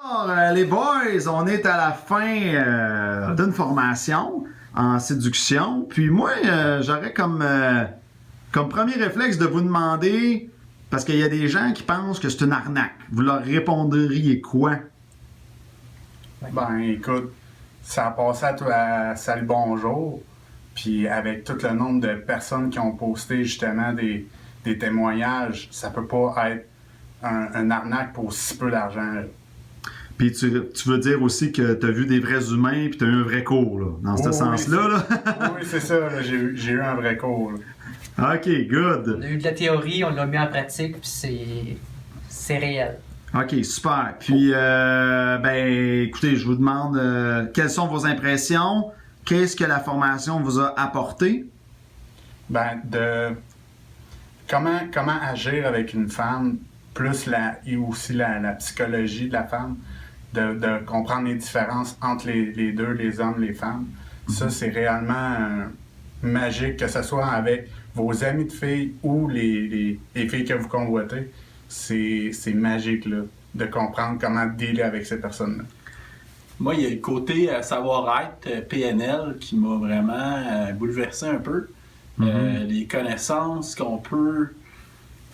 Alors, les boys, on est à la fin d'une formation en séduction. Puis moi, j'aurais comme premier réflexe de vous demander, parce qu'il y a des gens qui pensent que c'est une arnaque. Vous leur répondriez quoi? Ben, écoute, ça a passé à toi Salut Bonjour, puis avec tout le nombre de personnes qui ont posté justement des témoignages, ça peut pas être un arnaque pour si peu d'argent. Puis tu veux dire aussi que tu as vu des vrais humains puis tu as eu un vrai cours, là, dans ce sens-là. Là. Oui, c'est ça, là, j'ai eu un vrai cours. Là. OK, good. On a eu de la théorie, on l'a mis en pratique, puis c'est réel. OK, super. Puis, ben, écoutez, je vous demande quelles sont vos impressions? Qu'est-ce que la formation vous a apporté? Ben, comment agir avec une femme, plus et aussi la psychologie de la femme, de comprendre les différences entre les deux, les hommes, les femmes. Ça, c'est réellement magique, que ce soit avec vos amis de filles ou les filles que vous convoitez. C'est magique, là, de comprendre comment dealer avec ces personnes-là. Moi, il y a le côté savoir-être PNL qui m'a vraiment bouleversé un peu. Les connaissances qu'on peut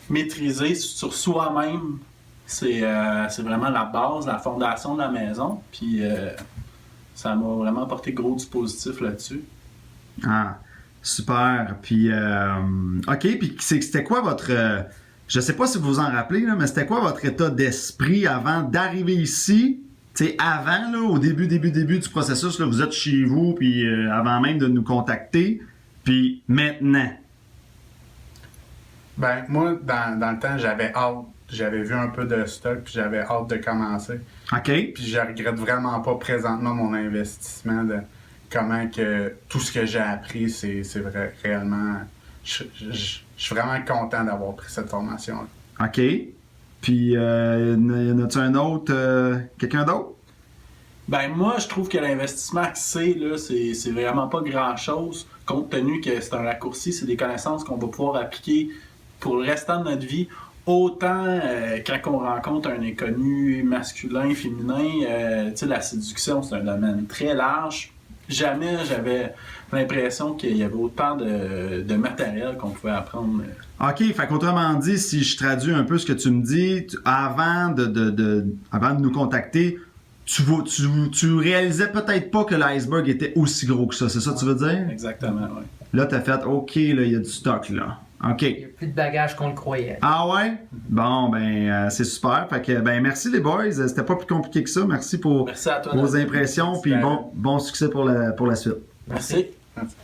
maîtriser sur soi-même, c'est vraiment la base, la fondation de la maison. Puis ça m'a vraiment apporté gros du positif là-dessus. Ah, super. Puis, OK, puis c'était quoi votre... je sais pas si vous vous en rappelez, là, mais c'était quoi votre état d'esprit avant d'arriver ici? Tu sais, avant, là, au début du processus, là, vous êtes chez vous, puis avant même de nous contacter, puis maintenant? Ben, moi, dans le temps, j'avais hâte. J'avais vu un peu de stock, puis j'avais hâte de commencer. OK. Puis je regrette vraiment pas présentement mon investissement, de comment que tout ce que j'ai appris, c'est vrai, réellement... Je suis vraiment content d'avoir pris cette formation-là. OK. Puis, y en a-tu un autre, quelqu'un d'autre? Ben moi, je trouve que l'investissement axé, là, c'est vraiment pas grand-chose, compte tenu que c'est un raccourci, c'est des connaissances qu'on va pouvoir appliquer pour le restant de notre vie. Autant quand on rencontre un inconnu masculin, féminin, tu sais, la séduction, c'est un domaine très large. Jamais j'avais l'impression qu'il y avait autant de matériel qu'on pouvait apprendre. OK, fait qu'autrement dit, si je traduis un peu ce que tu me dis, avant de nous contacter, tu réalisais peut-être pas que l'iceberg était aussi gros que ça, c'est ça que tu veux dire? Exactement, oui. Là, t'as fait, OK, là, il y a du stock, là. OK. Il y a plus de bagages qu'on le croyait. Ah ouais? Bon, ben, c'est super. Fait que, ben, merci les boys. C'était pas plus compliqué que ça. Merci pour Merci à toi, vos David. impressions. Puis bon succès pour la suite. Merci. Merci.